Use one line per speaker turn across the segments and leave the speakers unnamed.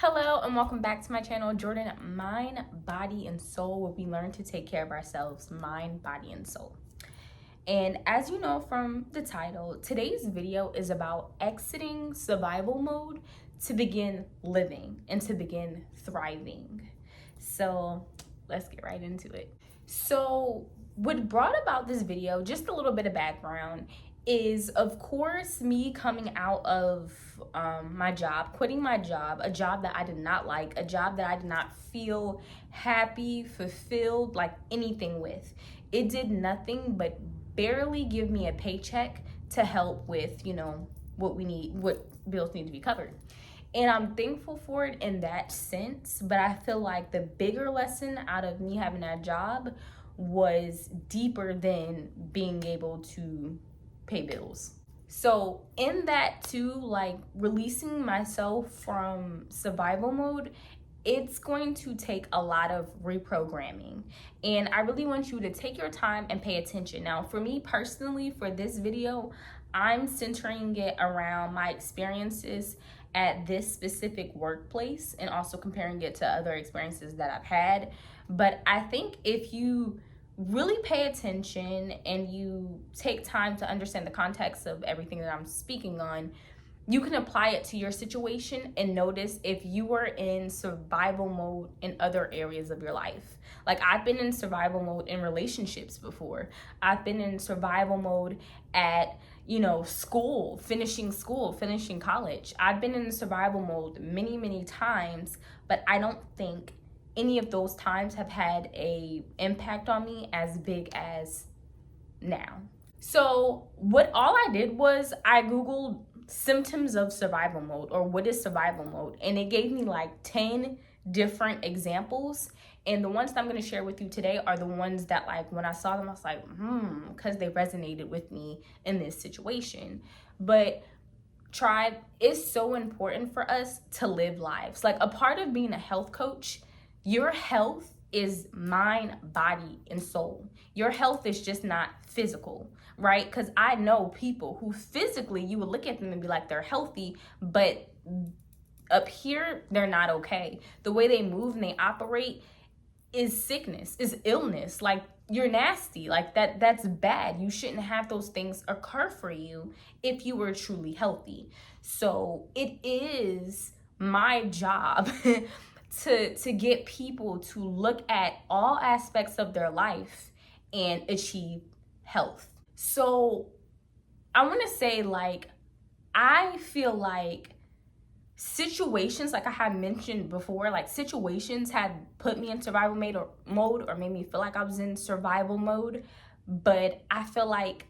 Hello and welcome back to my channel, Jordan Mind, Body, and Soul, where we learn to take care of ourselves, mind, body, and soul. And as you know from the title, today's video is about exiting survival mode to begin living and to begin thriving. So let's get right into it. So what brought about this video, just a little bit of background, is of course me coming out of my job, quitting my job, a job that I did not like, a job that I did not feel happy, fulfilled, like anything with. It did nothing but barely give me a paycheck to help with, what bills need to be covered. And I'm thankful for it in that sense, but I feel like the bigger lesson out of me having that job was deeper than being able to pay bills. So in that too, like releasing myself from survival mode, it's going to take a lot of reprogramming. And I really want you to take your time and pay attention. Now, for me personally, for this video, I'm centering it around my experiences at this specific workplace and also comparing it to other experiences that I've had. But I think if you really pay attention and you take time to understand the context of everything that I'm speaking on, you can apply it to your situation and notice if you were in survival mode in other areas of your life. Like I've been in survival mode in relationships before. I've been in survival mode at, school, finishing college. I've been in survival mode many, many times, but I don't think any of those times have had a impact on me as big as now. So all I did was I Googled symptoms of survival mode, or what is survival mode, and it gave me like 10 different examples. And the ones that I'm going to share with you today are the ones that, like, when I saw them, I was like, because they resonated with me in this situation. But tribe, it's so important for us to live lives. Like, a part of being a health coach, your health is mind, body, and soul. Your health is just not physical, right? Because I know people who physically, you would look at them and be like, they're healthy, but up here, they're not okay. The way they move and they operate is sickness, is illness. Like, you're nasty. Like, that's bad. You shouldn't have those things occur for you if you were truly healthy. So it is my job to get people to look at all aspects of their life and achieve health. So I want to say, like, I feel like situations, like I had mentioned before, like situations had put me in survival mode or made me feel like I was in survival mode. But I feel like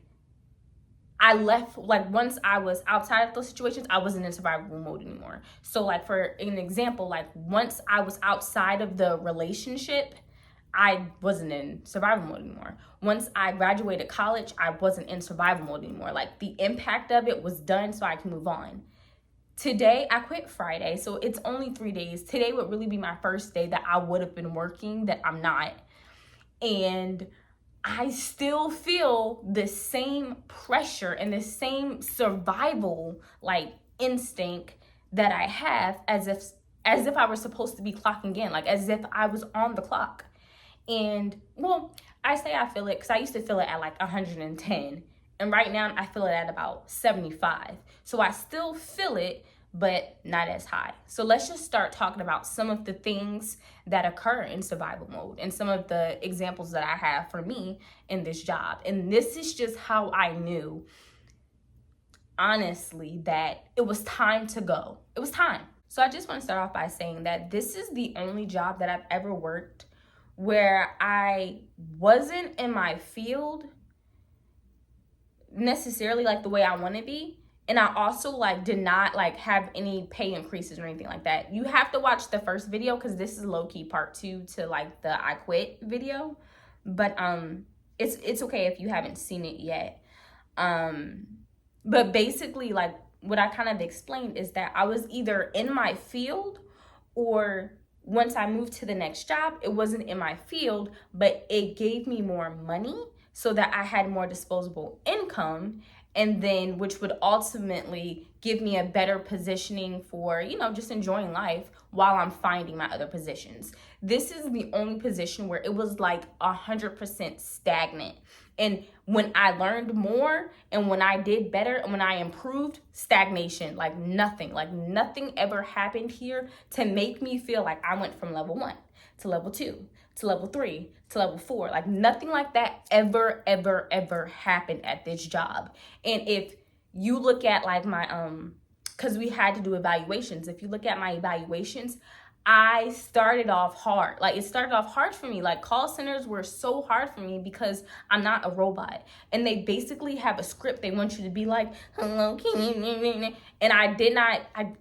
I left, like, once I was outside of those situations, I wasn't in survival mode anymore. So, like, for an example, like, once I was outside of the relationship, I wasn't in survival mode anymore. Once I graduated college, I wasn't in survival mode anymore. Like, the impact of it was done so I can move on. Today, I quit Friday, so it's only 3 days. Today would really be my first day that I would have been working, that I'm not. And I still feel the same pressure and the same survival, like, instinct that I have as if I was supposed to be clocking in, like as if I was on the clock. And well, I say I feel it because I used to feel it at like 110, and right now I feel it at about 75. So I still feel it, but not as high. So let's just start talking about some of the things that occur in survival mode and some of the examples that I have for me in this job. And this is just how I knew, honestly, that it was time to go. It was time. So I just want to start off by saying that this is the only job that I've ever worked where I wasn't in my field necessarily like the way I want to be. And I also, like, did not, like, have any pay increases or anything like that. You have to watch the first video because this is low-key part 2 to, like, the I quit video. But it's okay if you haven't seen it yet. But basically, like, what I kind of explained is that I was either in my field, or once I moved to the next job, it wasn't in my field, but it gave me more money so that I had more disposable income, and then which would ultimately give me a better positioning for, just enjoying life while I'm finding my other positions. This is the only position where it was like 100% stagnant. And when I learned more and when I did better and when I improved, stagnation, like nothing ever happened here to make me feel like I went from level 1 to level 2 to level 3 to level 4. Like nothing like that ever happened at this job. And if you look at like my because we had to do evaluations. If you look at my evaluations, I started off hard. Like it started off hard for me. Like call centers were so hard for me because I'm not a robot. And they basically have a script. They want you to be like, hello, and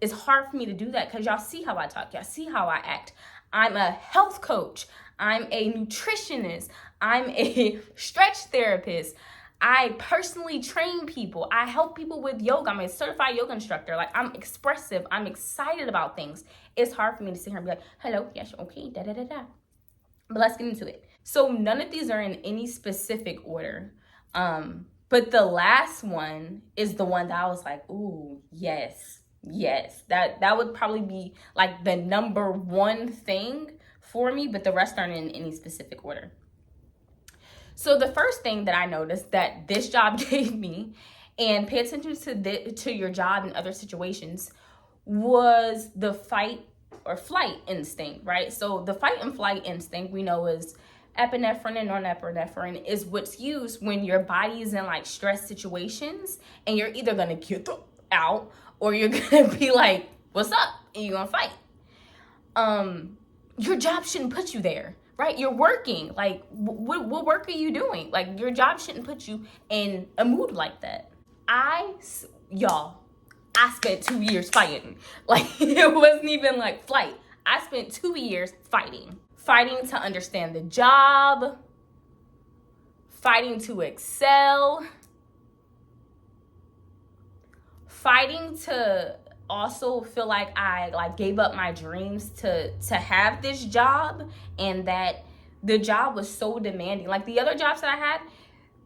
it's hard for me to do that because y'all see how I talk. Y'all see how I act. I'm a health coach. I'm a nutritionist. I'm a stretch therapist. I personally train people. I help people with yoga. I'm a certified yoga instructor. Like I'm expressive. I'm excited about things. It's hard for me to sit here and be like, hello, yes, okay, da. But let's get into it. So none of these are in any specific order. But the last one is the one that I was like, ooh, yes. That would probably be like the number one thing for me, but the rest aren't in any specific order. So the first thing that I noticed that this job gave me, and pay attention to your job in other situations, was the fight or flight instinct, right? So the fight and flight instinct we know is epinephrine and norepinephrine is what's used when your body is in like stress situations and you're either gonna get out or you're gonna be like, what's up? And you're gonna fight. Your job shouldn't put you there. Right? You're working. Like, what work are you doing? Like, your job shouldn't put you in a mood like that. I spent 2 years fighting. Like, it wasn't even like flight. I spent 2 years fighting. Fighting to understand the job. Fighting to excel. Fighting to also feel like I like gave up my dreams to have this job, and that the job was so demanding. Like the other jobs that I had,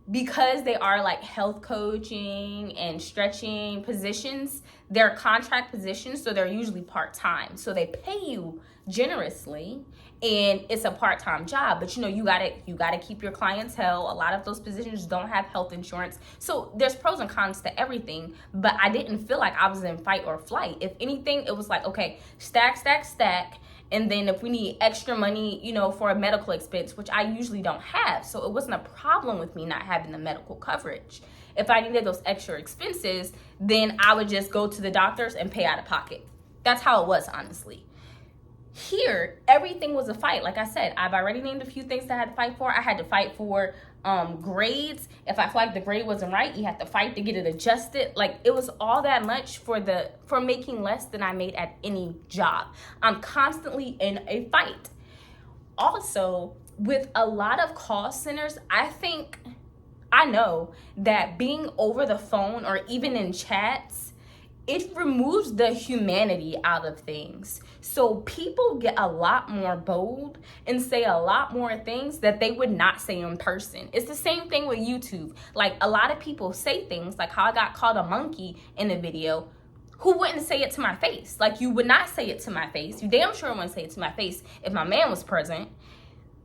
because they are like health coaching and stretching positions, they're contract positions, so they're usually part-time. So they pay you generously and it's a part-time job, but you gotta keep your clientele. A lot of those positions don't have health insurance, so there's pros and cons to everything. But I didn't feel like I was in fight or flight. If anything, it was like, okay, stack, and then if we need extra money, for a medical expense, which I usually don't have, so it wasn't a problem with me not having the medical coverage. If I needed those extra expenses, then I would just go to the doctors and pay out of pocket. That's how it was, honestly. Here, everything was a fight. Like I said, I've already named a few things that I had to fight for. I had to fight for grades. If I feel like the grade wasn't right, you have to fight to get it adjusted. Like it was all that much for making less than I made at any job. I'm constantly in a fight. Also, with a lot of call centers, I know that being over the phone or even in chats, it removes the humanity out of things. So people get a lot more bold and say a lot more things that they would not say in person. It's the same thing with YouTube. Like a lot of people say things like how I got called a monkey in a video. Who wouldn't say it to my face? Like you would not say it to my face. You damn sure wouldn't say it to my face if my man was present.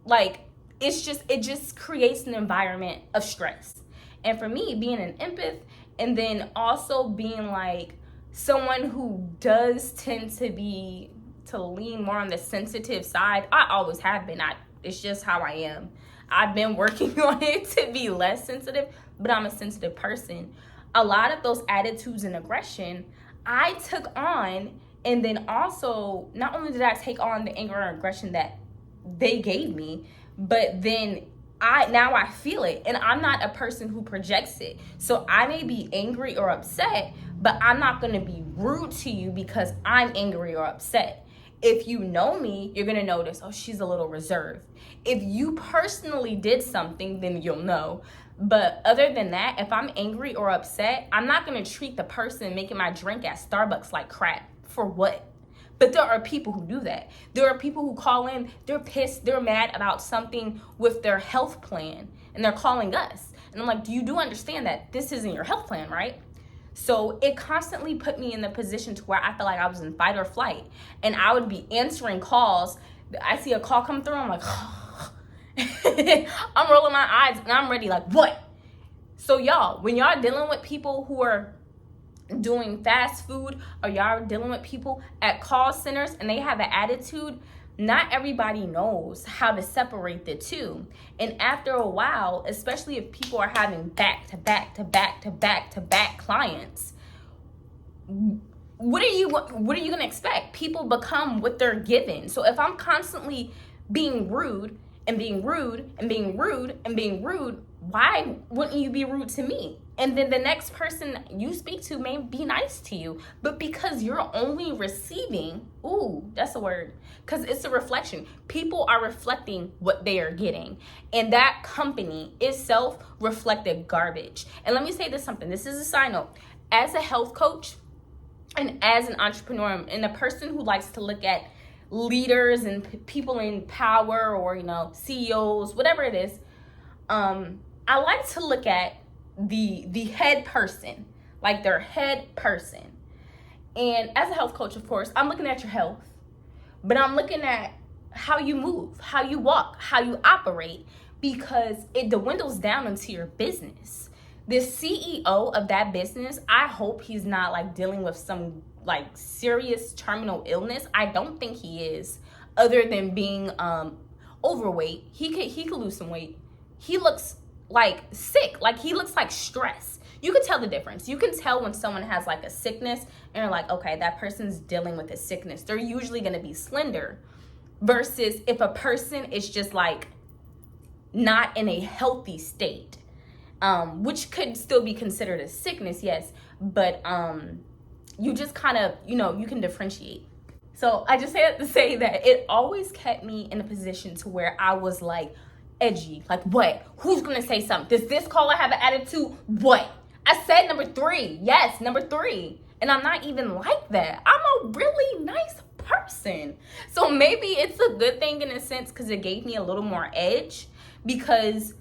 Like it just creates an environment of stress. And for me, being an empath and then also being like someone who does tend to lean more on the sensitive side, I always have been. It's just how I am. I've been working on it to be less sensitive, but I'm a sensitive person. A lot of those attitudes and aggression I took on, and then also not only did I take on the anger and aggression that they gave me, but then I feel it, and I'm not a person who projects it. So I may be angry or upset, but I'm not going to be rude to you because I'm angry or upset. If you know me, you're going to notice, oh, she's a little reserved. If you personally did something, then you'll know. But other than that, if I'm angry or upset, I'm not going to treat the person making my drink at Starbucks like crap. For what? But there are people who do that. There are people who call in, they're pissed, they're mad about something with their health plan, and they're calling us. And I'm like, do you understand that this isn't your health plan, right? So it constantly put me in the position to where I felt like I was in fight or flight. And I would be answering calls. I see a call come through, I'm like, I'm rolling my eyes and I'm ready, like, what? So y'all, when y'all dealing with people who are doing fast food, or y'all dealing with people at call centers and they have an attitude, not everybody knows how to separate the two. And after a while, especially if people are having back to back to back to back to back clients, what are you going to expect? People become what they're given. So if I'm constantly being rude and being rude and being rude and being rude, why wouldn't you be rude to me? And then the next person you speak to may be nice to you, but because you're only receiving, ooh, that's a word, because it's a reflection. People are reflecting what they are getting, and that company itself reflected garbage. And let me say this something. This is a side note. As a health coach and as an entrepreneur and a person who likes to look at leaders and people in power, or CEOs, whatever it is, I like to look at the head person, like their head person. And as a health coach, of course, I'm looking at your health, but I'm looking at how you move, how you walk, how you operate, because it dwindles down into your business. The CEO of that business, I hope he's not like dealing with some like serious terminal illness. I don't think he is, other than being overweight. He could lose some weight. He looks like sick, like he looks like stress. You can tell the difference. You can tell when someone has like a sickness and you're like, okay, that person's dealing with a sickness. They're usually going to be slender, versus if a person is just like not in a healthy state, which could still be considered a sickness, yes, but you just kind of, you can differentiate. So I just say that to say that it always kept me in a position to where I was like, edgy, like what? Who's gonna say something? Does this caller have an attitude? What? I said number 3. Yes, number 3. And I'm not even like that. I'm a really nice person. So maybe it's a good thing in a sense, because it gave me a little more edge. Because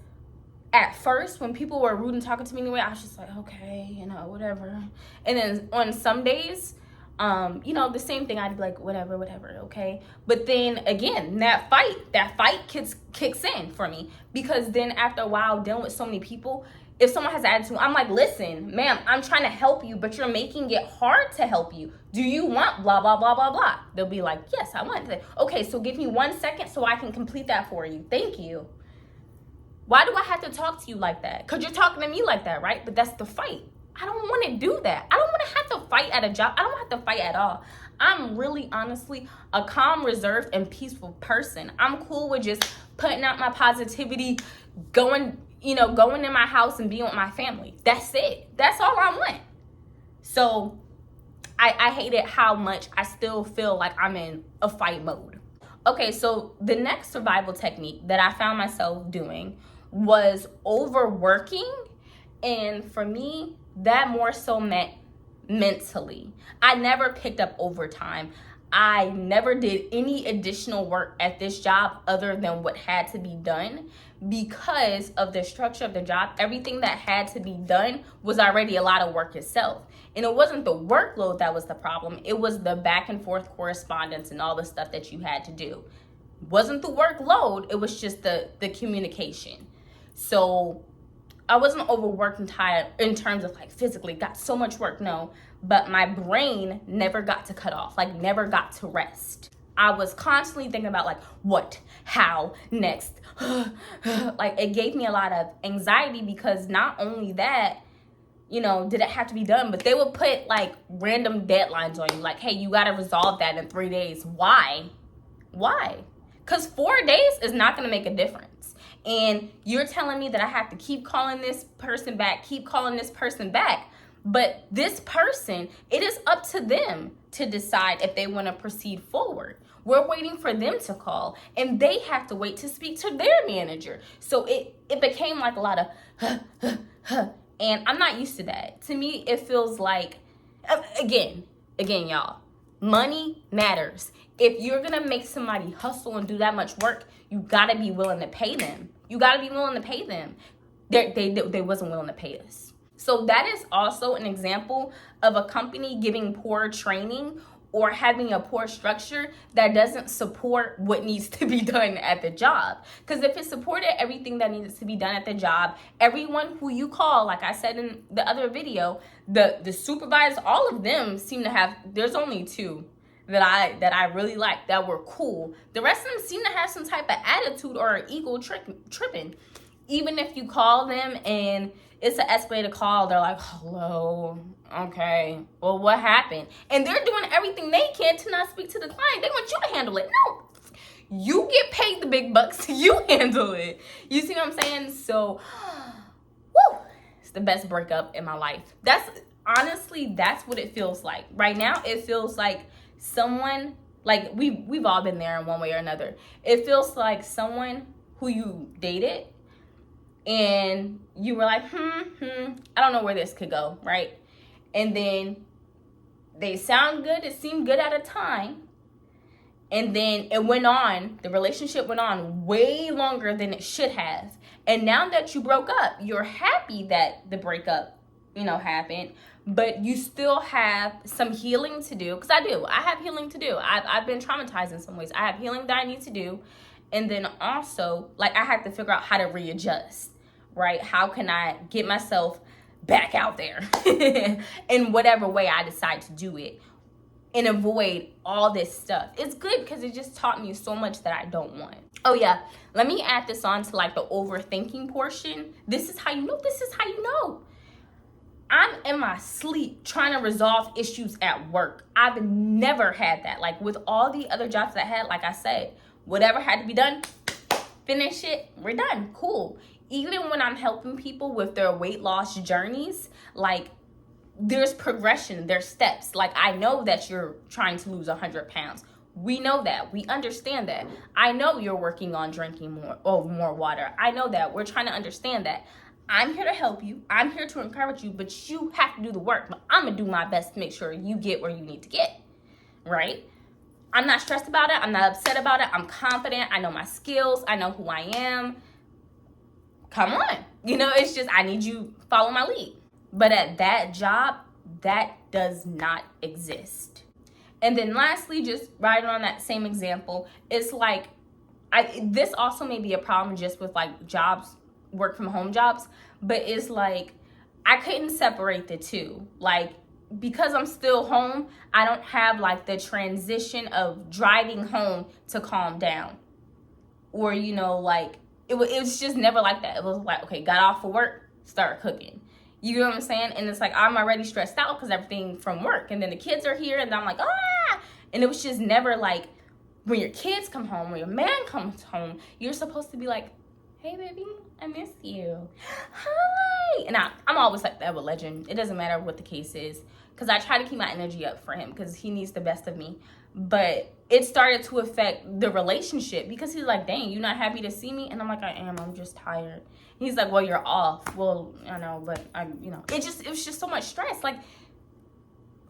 at first, when people were rude and talking to me anyway, I was just like, okay, whatever. And then on some days, the same thing, I'd be like, whatever, okay. But then again, that fight kicks in for me, because then after a while dealing with so many people, if someone has an attitude, I'm like, listen, ma'am, I'm trying to help you, but you're making it hard to help you. Do you want blah, blah, blah, blah, blah? They'll be like, yes, I want that. Okay, so give me 1 second so I can complete that for you. Thank you. Why do I have to talk to you like that? Because you're talking to me like that, right? But that's the fight. I don't want to do that. I don't want to have to fight at a job. I don't have to fight at all. I'm really, honestly, a calm, reserved, and peaceful person. I'm cool with just putting out my positivity, going in my house and being with my family. That's it. That's all I want. So I hate it how much I still feel like I'm in a fight mode. Okay, so the next survival technique that I found myself doing was overworking. And for me, that more so meant mentally. I never picked up overtime. I never did any additional work at this job other than what had to be done, because of the structure of the job. Everything that had to be done was already a lot of work itself. And it wasn't the workload that was the problem. It was the back and forth correspondence and all the stuff that you had to do. It wasn't the workload. It was just the communication. So I wasn't overworked and tired in terms of like physically got so much work, no, but my brain never got to cut off, like never got to rest. I was constantly thinking about like what, how, next. Like it gave me a lot of anxiety, because not only that, did it have to be done, but they would put like random deadlines on you, like, hey, you got to resolve that in 3 days. Why? Because 4 days is not going to make a difference. And you're telling me that I have to keep calling this person back, but this person, it is up to them to decide if they want to proceed forward. We're waiting for them to call, and they have to wait to speak to their manager. So it became like a lot of and I'm not used to that. To me, it feels like, again, y'all, money matters. If you're going to make somebody hustle and do that much work, you got to be willing to pay them. They wasn't willing to pay us. So that is also an example of a company giving poor training or having a poor structure that doesn't support what needs to be done at the job. Because if it supported everything that needs to be done at the job, everyone who you call, like I said in the other video, the supervisors, all of them seem to have, there's only two that I really like that were cool. The rest of them seem to have some type of attitude or ego tripping. Even if you call them and it's an escalated call, they're like, hello, okay, well, what happened? And they're doing everything they can to not speak to the client. They want you to handle it. No, you get paid the big bucks, you handle it. You see what I'm saying? So, woo, it's the best breakup in my life. That's what it feels like. Right now, it feels like someone, like we've all been there in one way or another. It feels like someone who you dated and you were like, I don't know where this could go, right? And then they sound good, it seemed good at a time, and then it went on, the relationship went on way longer than it should have. And now that you broke up, you're happy that the breakup, happened, but you still have some healing to do. Because I have healing to do. I've been traumatized in some ways. I have healing that I need to do. And then also, like, I have to figure out how to readjust, right? How can I get myself back out there in whatever way I decide to do it and avoid all this stuff. It's good because it just taught me so much that I don't want. Oh yeah, let me add this on to like the overthinking portion. This is how you know. I'm in my sleep trying to resolve issues at work. I've never had that. Like with all the other jobs that I had, like I said, whatever had to be done, finish it, we're done, cool. Even when I'm helping people with their weight loss journeys, like there's progression, there's steps. Like I know that you're trying to lose 100 pounds. We know that, we understand that. I know you're working on drinking more water. I know that, we're trying to understand that. I'm here to help you. I'm here to encourage you, but you have to do the work. But I'm going to do my best to make sure you get where you need to get, right? I'm not stressed about it. I'm not upset about it. I'm confident. I know my skills. I know who I am. Come on. It's just I need you to follow my lead. But at that job, that does not exist. And then lastly, just right on that same example, it's like, this also may be a problem just with like jobs, work from home jobs, but it's like I couldn't separate the two. Like because I'm still home, I don't have like the transition of driving home to calm down, or like it was just never like that. It was like, okay, got off for work, start cooking. You know what I'm saying? And it's like I'm already stressed out because everything from work, and then the kids are here, and I'm like, and it was just never like when your kids come home, when your man comes home, you're supposed to be like, hey baby, I miss you, hi. And I'm always like that with Legend. It doesn't matter what the case is, because I try to keep my energy up for him because he needs the best of me. But it started to affect the relationship because he's like, dang, you not happy to see me? And I'm like, I am, I'm just tired. He's like, well, you're off. Well, I know, but it was just so much stress. Like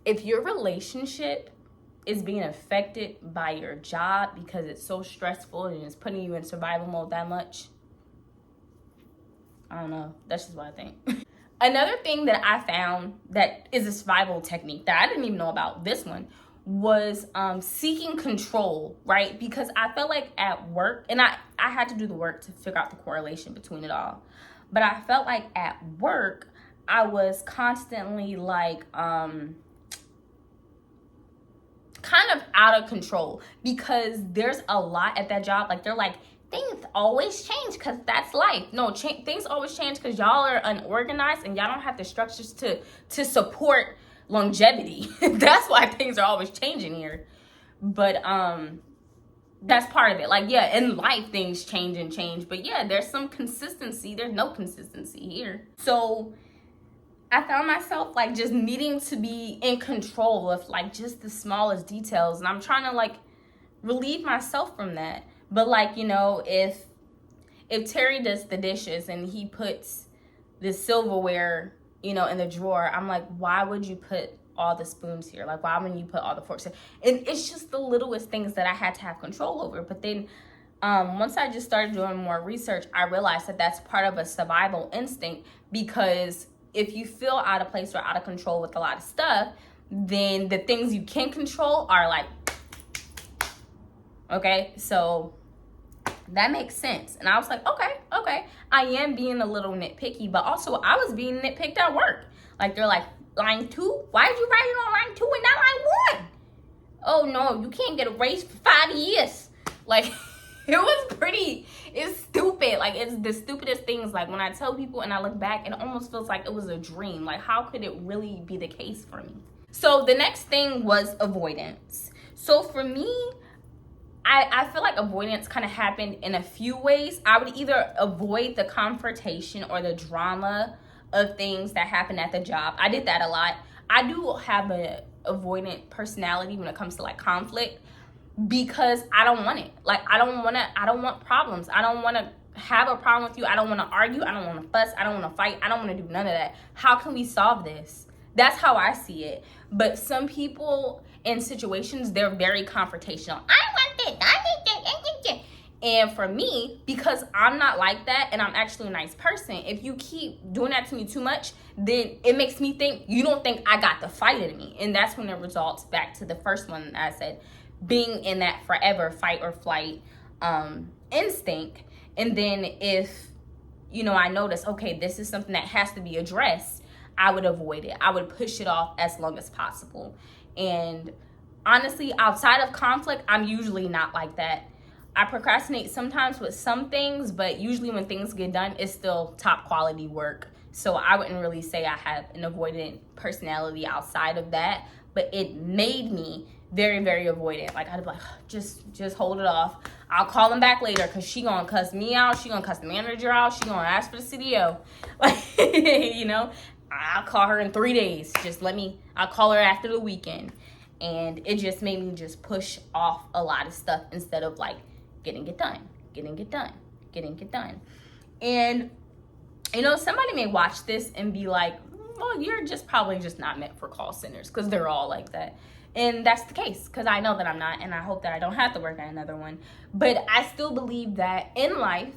if your relationship is being affected by your job because it's so stressful and it's putting you in survival mode that much, I don't know. That's just what I think. Another thing that I found that is a survival technique that I didn't even know about, this one, was seeking control, right? Because I felt like at work, and I had to do the work to figure out the correlation between it all, but I felt like at work, I was constantly like, kind of out of control because there's a lot at that job. Like they're like, things always change because that's life. No, things always change because y'all are unorganized and y'all don't have the structures to support longevity. That's why things are always changing here. But that's part of it. Like, yeah, in life things change, but yeah, there's some consistency. There's no consistency here. So I found myself like just needing to be in control of like just the smallest details, and I'm trying to like relieve myself from that. But like, if Terry does the dishes and he puts the silverware, in the drawer, I'm like, why would you put all the spoons here? Like, why wouldn't you put all the forks here? And it's just the littlest things that I had to have control over. But then once I just started doing more research, I realized that that's part of a survival instinct, because if you feel out of place or out of control with a lot of stuff, then the things you can control are like, okay, so that makes sense. And I was like, okay, I am being a little nitpicky, but also I was being nitpicked at work. Like, they're like, line 2? Why did you write it on line 2 and not line 1? Oh no, you can't get a raise for 5 years. Like, it's stupid. Like, it's the stupidest things. Like, when I tell people and I look back, it almost feels like it was a dream. Like, how could it really be the case for me? So the next thing was avoidance. So for me, I feel like avoidance kind of happened in a few ways. I would either avoid the confrontation or the drama of things that happen at the job. I did that a lot. I do have a avoidant personality when it comes to like conflict, because I don't want it. Like, I don't want problems. I don't want to have a problem with you. I don't want to argue. I don't want to fuss. I don't want to fight. I don't want to do none of that. How can we solve this? That's how I see it. But some people in situations, they're very confrontational. I want this. I think that. And for me, because I'm not like that and I'm actually a nice person, if you keep doing that to me too much, then it makes me think you don't think I got the fight in me. And that's when it results back to the first one I said, being in that forever fight or flight instinct. And then if, I notice, okay, this is something that has to be addressed, I would avoid it. I would push it off as long as possible. And honestly, outside of conflict, I'm usually not like that. I procrastinate sometimes with some things, but usually when things get done, it's still top quality work. So I wouldn't really say I have an avoidant personality outside of that, but it made me very, very avoidant. Like, I'd be like, just hold it off. I'll call them back later because she gonna cuss me out. She gonna cuss the manager out. She gonna ask for the CDO. Like, I'll call her in 3 days. I'll call her after the weekend. And it just made me just push off a lot of stuff instead of like getting it done. And, somebody may watch this and be like, well, you're probably not meant for call centers, because they're all like that. And that's the case, because I know that I'm not, and I hope that I don't have to work at another one. But I still believe that in life,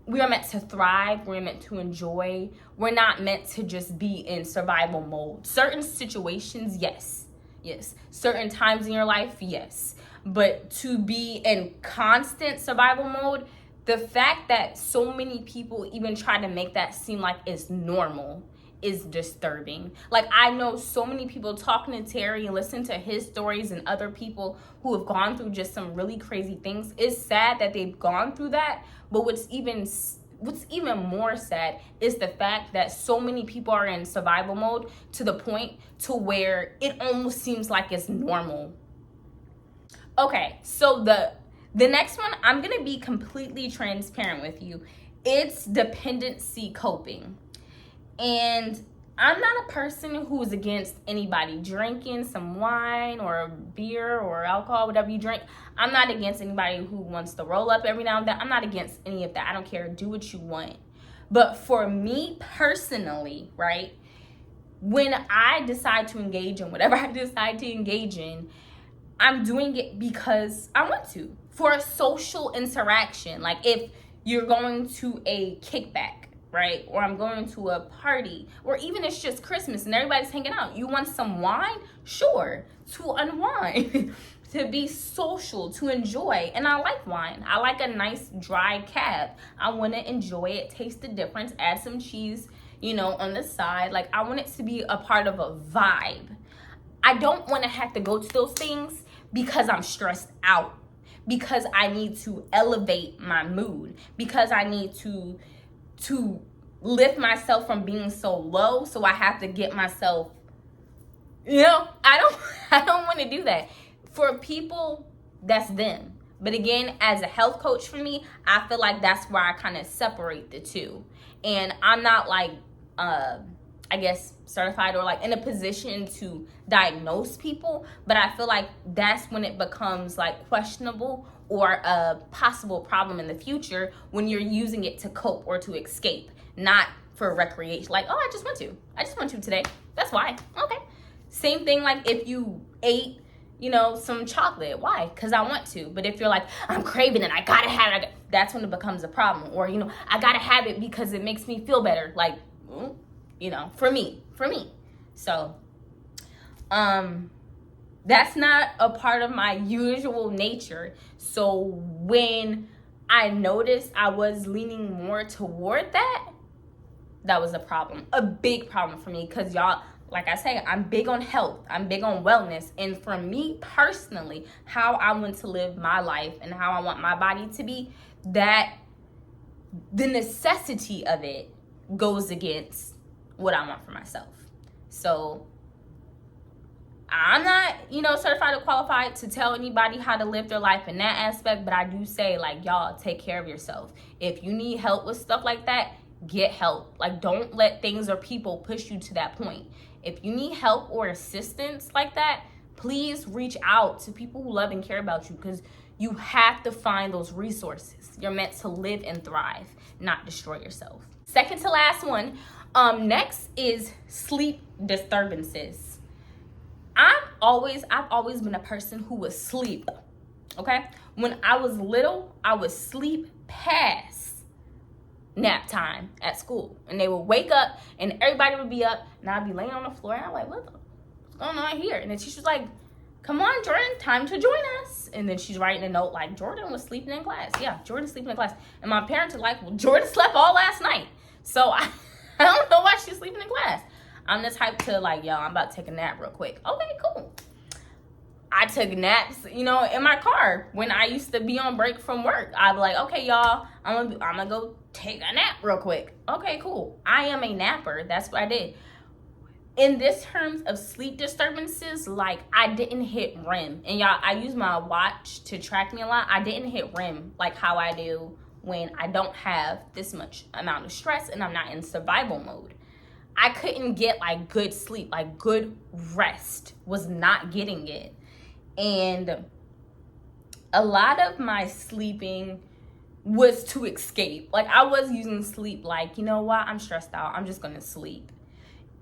we are meant to thrive. We're meant to enjoy. We're not meant to just be in survival mode. Certain situations, yes. Certain times in your life, yes. But to be in constant survival mode, the fact that so many people even try to make that seem like it's normal is disturbing. Like, I know so many people talking to Terry and listening to his stories and other people who have gone through just some really crazy things. It's sad that they've gone through that, but what's even more sad is the fact that so many people are in survival mode to the point to where it almost seems like it's normal. Okay, so the next one, I'm gonna be completely transparent with you. It's dependency coping. And I'm not a person who's against anybody drinking some wine or beer or alcohol, whatever you drink. I'm not against anybody who wants to roll up every now and then. I'm not against any of that. I don't care. Do what you want. But for me personally, right, when I decide to engage in whatever I decide to engage in, I'm doing it because I want to, for a social interaction. Like, if you're going to a kickback, right? Or I'm going to a party, or even it's just Christmas and everybody's hanging out. You want some wine? Sure, to unwind, to be social, to enjoy. And I like wine. I like a nice dry cab. I want to enjoy it, taste the difference, add some cheese, on the side. Like, I want it to be a part of a vibe. I don't want to have to go to those things because I'm stressed out, because I need to elevate my mood, because I need to lift myself from being so low, so I have to get myself, I don't want to do that. For people, that's them. But again, as a health coach for me, I feel like that's where I kind of separate the two. And I'm not like, I guess, certified or like in a position to diagnose people, but I feel like that's when it becomes like questionable or a possible problem in the future, when you're using it to cope or to escape, not for recreation. Like, oh, I just want to today. That's why. Okay. Same thing, like if you ate, some chocolate. Why? Because I want to. But if you're like, I'm craving it, I gotta have it, that's when it becomes a problem. Or, I gotta have it because it makes me feel better. Like, you know, for me. So, that's not a part of my usual nature. So when I noticed I was leaning more toward that, that was a problem, a big problem for me. Because y'all, like I say, I'm big on health, I'm big on wellness. And for me personally, how I want to live my life and how I want my body to be, that the necessity of it goes against what I want for myself. So I'm not, you know, certified or qualified to tell anybody how to live their life in that aspect, but I do say, like, y'all, take care of yourself. If you need help with stuff like that, get help. Like, don't let things or people push you to that point. If you need help or assistance like that, please reach out to people who love and care about you, because you have to find those resources. You're meant to live and thrive, not destroy yourself. Second to last one, next is sleep disturbances. I've always been a person who would sleep, okay? When I was little, I would sleep past nap time at school. And they would wake up and everybody would be up and I'd be laying on the floor and I'm like, what's going on here? And then she's like, come on, Jordan, time to join us. And then she's writing a note like, Jordan was sleeping in class. Yeah, Jordan's sleeping in class. And my parents are like, well, Jordan slept all last night. So I don't know why she's sleeping in class. I'm the type to like, yo, I'm about to take a nap real quick. Okay, cool. I took naps, you know, in my car when I used to be on break from work. I'd be like, okay, y'all, I'm gonna go take a nap real quick. Okay, cool. I am a napper. That's what I did. In this terms of sleep disturbances, like I didn't hit REM. And y'all, I use my watch to track me a lot. I didn't hit REM like how I do when I don't have this much amount of stress and I'm not in survival mode. I couldn't get like good sleep, like good rest, was not getting it. And a lot of my sleeping was to escape. Like I was using sleep like, you know what, I'm stressed out, I'm just gonna sleep.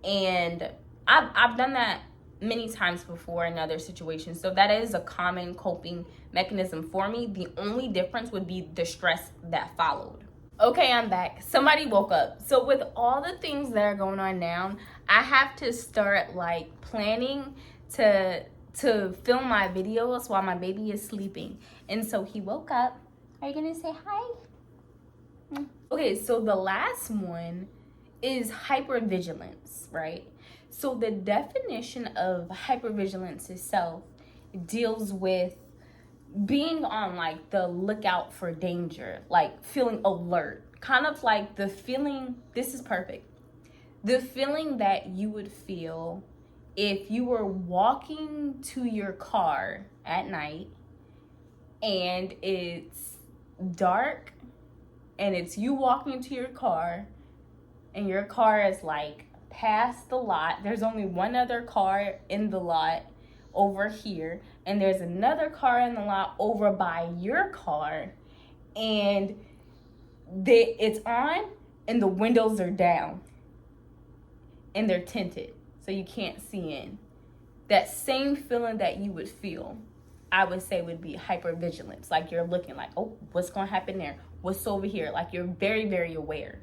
And I've done that many times before in other situations. So that is a common coping mechanism for me. The only difference would be the stress that followed. Okay, I'm back. Somebody woke up. So with all the things that are going on now, I have to start like planning to film my videos while my baby is sleeping. And so he woke up. Are you gonna say hi? Okay, so the last one is hypervigilance, right? So the definition of hypervigilance itself deals with being on like the lookout for danger, like feeling alert, kind of like the feeling, this is perfect, the feeling that you would feel if you were walking to your car at night and it's dark and it's you walking to your car and your car is like past the lot, there's only one other car in the lot over here, and there's another car in the lot over by your car, and it's on and the windows are down and they're tinted so you can't see in. That same feeling that you would feel, I would say, would be hypervigilance. Like you're looking like, oh, what's going to happen there? What's over here? Like you're very, very aware.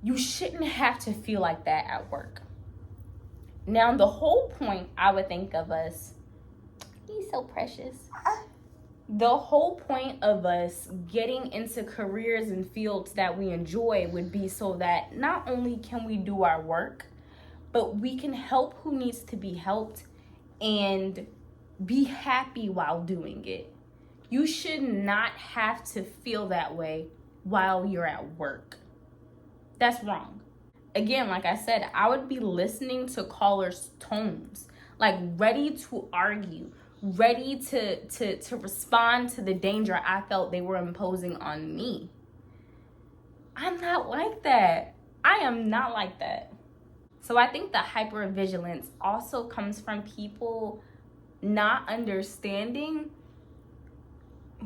You shouldn't have to feel like that at work. Now, the whole point, I would think of us, he's so precious. The whole point of us getting into careers and fields that we enjoy would be so that not only can we do our work, but we can help who needs to be helped and be happy while doing it. You should not have to feel that way while you're at work. That's wrong. Again, like I said, I would be listening to callers' tones, like ready to argue, ready to respond to the danger I felt they were imposing on me. I'm not like that. I am not like that. So I think the hypervigilance also comes from people not understanding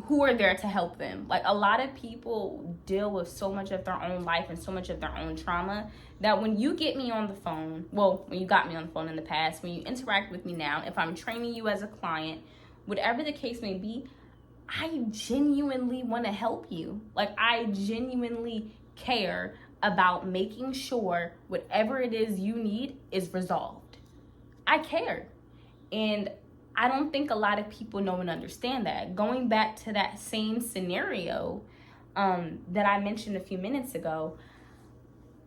who are there to help them. Like a lot of people deal with so much of their own life and so much of their own trauma that when you get me on the phone, well, when you got me on the phone in the past, when you interact with me now, if I'm training you as a client, whatever the case may be, I genuinely want to help you. Like I genuinely care about making sure whatever it is you need is resolved. I care. And I don't think a lot of people know and understand that. Going back to that same scenario that I mentioned a few minutes ago,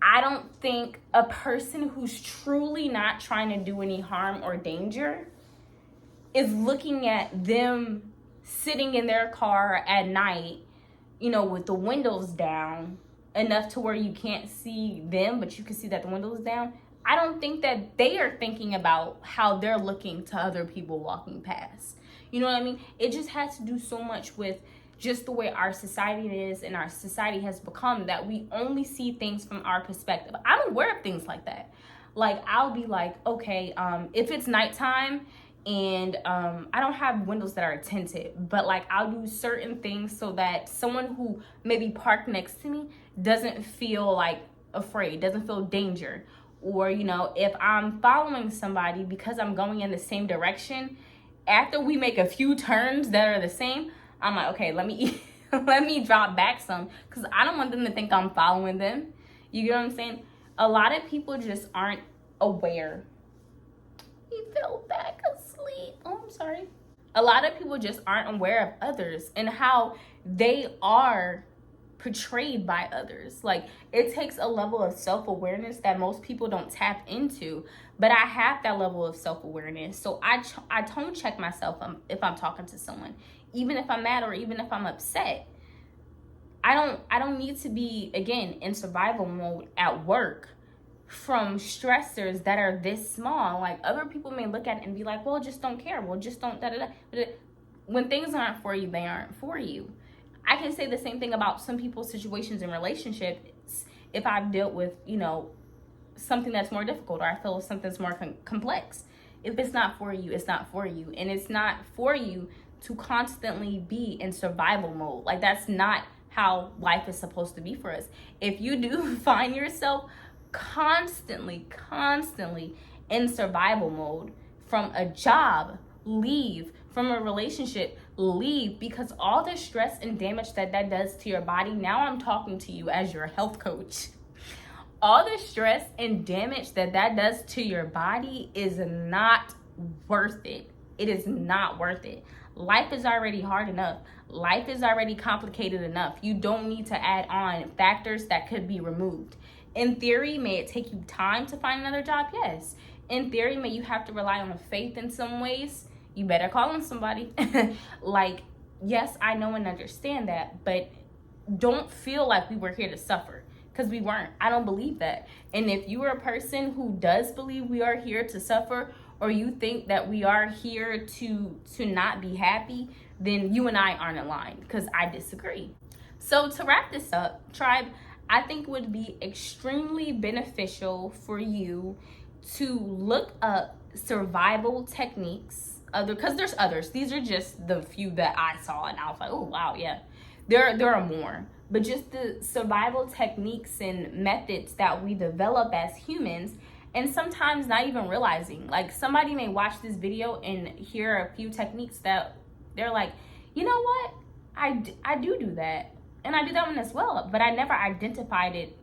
I don't think a person who's truly not trying to do any harm or danger is looking at them sitting in their car at night, with the windows down enough to where you can't see them, but you can see that the windows down. I don't think that they are thinking about how they're looking to other people walking past. You know what I mean? It just has to do so much with just the way our society is and our society has become, that we only see things from our perspective. I'm aware of things like that. Like, I'll be like, okay, if it's nighttime and I don't have windows that are tinted, but like I'll do certain things so that someone who maybe parked next to me doesn't feel like afraid, doesn't feel danger. Or, if I'm following somebody because I'm going in the same direction, after we make a few turns that are the same, I'm like, okay, let me let me drop back some, because I don't want them to think I'm following them. You get what I'm saying? A lot of people just aren't aware. He fell back asleep. Oh, I'm sorry. A lot of people just aren't aware of others and how they are portrayed by others. Like, it takes a level of self-awareness that most people don't tap into, but I have that level of self-awareness. So I tone check myself if I'm talking to someone, even if I'm mad or even if I'm upset. I don't need to be, again, in survival mode at work from stressors that are this small. Like, other people may look at it and be like, well, just don't care, well, just don't da-da-da. But when things aren't for you, they aren't for you. I can say the same thing about some people's situations in relationships if I've dealt with, something that's more difficult, or I feel something's more complex. If it's not for you, it's not for you. And it's not for you to constantly be in survival mode. Like, that's not how life is supposed to be for us. If you do find yourself constantly in survival mode, from a job, leave. From a relationship, leave, because all the stress and damage that does to your body. Now I'm talking to you as your health coach. All the stress and damage that does to your body is not worth it. It is not worth it. Life is already hard enough. Life is already complicated enough. You don't need to add on factors that could be removed. In theory, may it take you time to find another job? Yes. In theory, may you have to rely on faith in some ways? You better call on somebody. Like, yes, I know and understand that, but don't feel like we were here to suffer, because we weren't. I don't believe that. And if you are a person who does believe we are here to suffer, or you think that we are here to not be happy, then you and I aren't aligned, because I disagree. So to wrap this up, tribe, I think it would be extremely beneficial for you to look up survival techniques, because there's others. These are just the few that I saw, and I was like, oh wow, yeah, there are more. But just the survival techniques and methods that we develop as humans, and sometimes not even realizing. Like, somebody may watch this video and hear a few techniques that they're like, you know what, I do that, and I do that one as well, but I never identified it,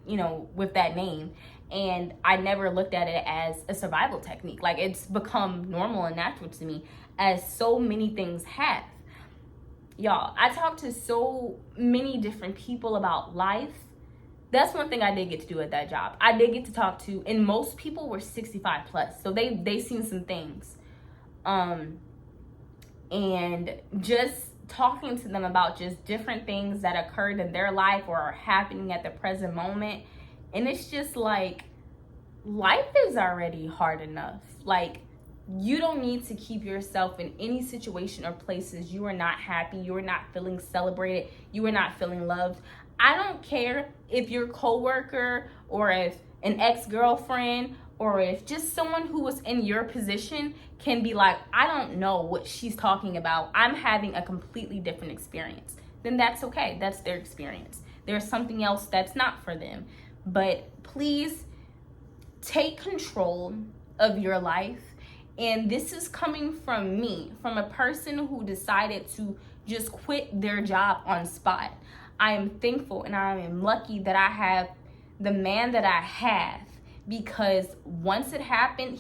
with that name. And I never looked at it as a survival technique. Like, it's become normal and natural to me, as so many things have. Y'all, I talk to so many different people about life. That's one thing I did get to do at that job. I did get to talk to, and most people were 65 plus. So they seen some things. And just talking to them about just different things that occurred in their life or are happening at the present moment. And it's just like, life is already hard enough. Like, you don't need to keep yourself in any situation or places you are not happy, you are not feeling celebrated, you are not feeling loved. I don't care if your coworker, or if an ex-girlfriend, or if just someone who was in your position can be like, I don't know what she's talking about, I'm having a completely different experience. Then that's okay. That's their experience. There's something else that's not for them. But please take control of your life. And this is coming from me, from a person who decided to just quit their job on spot. I am thankful and I am lucky that I have the man that I have, because once it happened,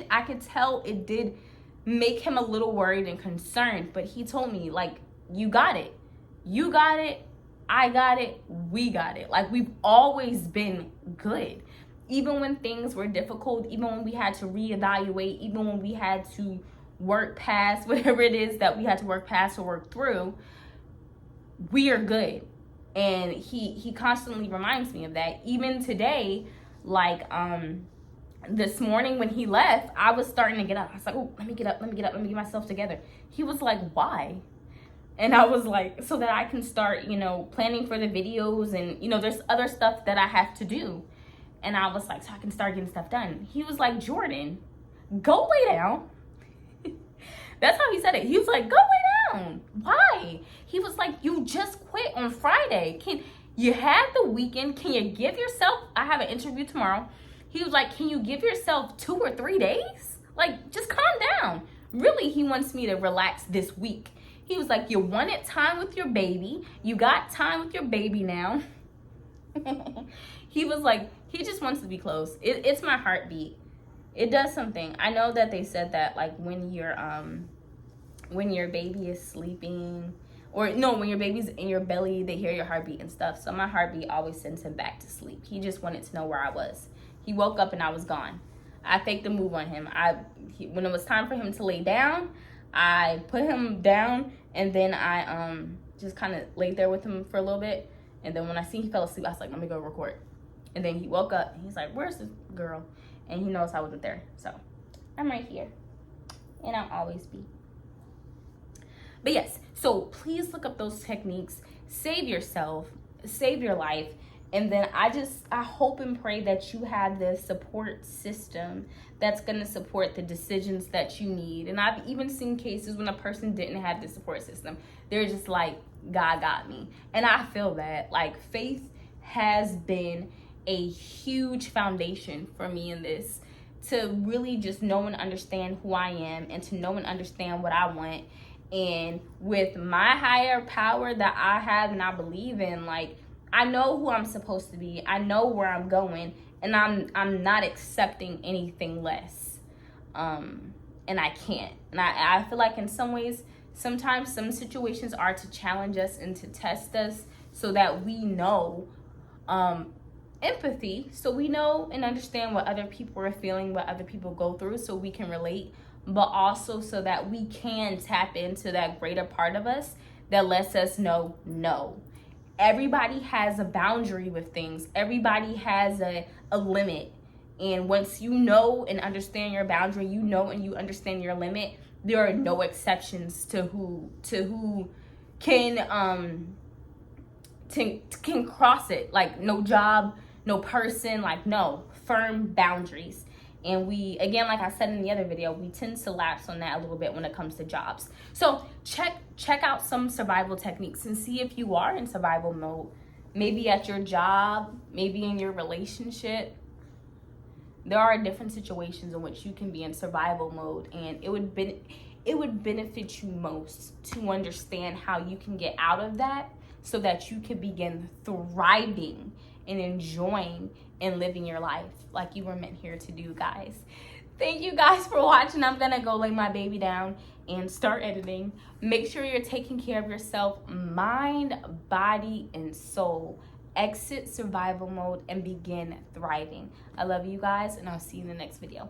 I could tell it did make him a little worried and concerned, but he told me, like, you got it. You got it. I got it. We got it. Like, we've always been good. Even when things were difficult, even when we had to reevaluate, even when we had to work past whatever it is that we had to work past or work through, we are good. And he constantly reminds me of that. Even today, like, this morning when he left, I was starting to get up. I was like, oh, let me get up, let me get myself together. He was like, why? And I was like, so that I can start, planning for the videos, and, there's other stuff that I have to do. And I was like, so I can start getting stuff done. He was like, Jordan, go lay down. That's how he said it. He was like, go lay down. Why? He was like, you just quit on Friday. You had the weekend. Can you give yourself, I have an interview tomorrow. He was like, can you give yourself 2 or 3 days? Like, just calm down. Really, he wants me to relax this week. He was like, you wanted time with your baby. You got time with your baby now. He was like, he just wants to be close. It's my heartbeat. It does something. I know that they said that, like, when your baby is sleeping, or no, when your baby's in your belly, they hear your heartbeat and stuff. So my heartbeat always sends him back to sleep. He just wanted to know where I was. He woke up and I was gone. I faked a move on him. When it was time for him to lay down, I put him down, and then I just kind of laid there with him for a little bit. And then when I see he fell asleep, I was like, let me go record. And then he woke up and he's like, where's this girl? And he knows I wasn't there. So I'm right here. And I'll always be. But yes, so please look up those techniques. Save yourself. Save your life. And then I hope and pray that you have the support system that's going to support the decisions that you need. And I've even seen cases when a person didn't have the support system. They're just like, God got me. And I feel that. Like, faith has been a huge foundation for me in this, to really just know and understand who I am, and to know and understand what I want. And with my higher power that I have and I believe in, like, I know who I'm supposed to be. I know where I'm going, and I'm not accepting anything less. And I can't. And I feel like in some ways, sometimes some situations are to challenge us and to test us, so that we know empathy, so we know and understand what other people are feeling, what other people go through, so we can relate, but also so that we can tap into that greater part of us that lets us know, no. Everybody has a boundary with things. Everybody has a limit. And once you know and understand your boundary, you know and you understand your limit, there are no exceptions to who can cross it. Like, no job, no person, like, no, firm boundaries. And we, again, like I said in the other video, we tend to lapse on that a little bit when it comes to jobs. So check out some survival techniques and see if you are in survival mode. Maybe at your job, maybe in your relationship. There are different situations in which you can be in survival mode, and it would benefit you most to understand how you can get out of that, so that you can begin thriving and enjoying and living your life like you were meant here to do, guys. Thank you guys for watching. I'm gonna go lay my baby down and start editing. Make sure you're taking care of yourself, mind, body, and soul. Exit survival mode and begin thriving. I love you guys, and I'll see you in the next video.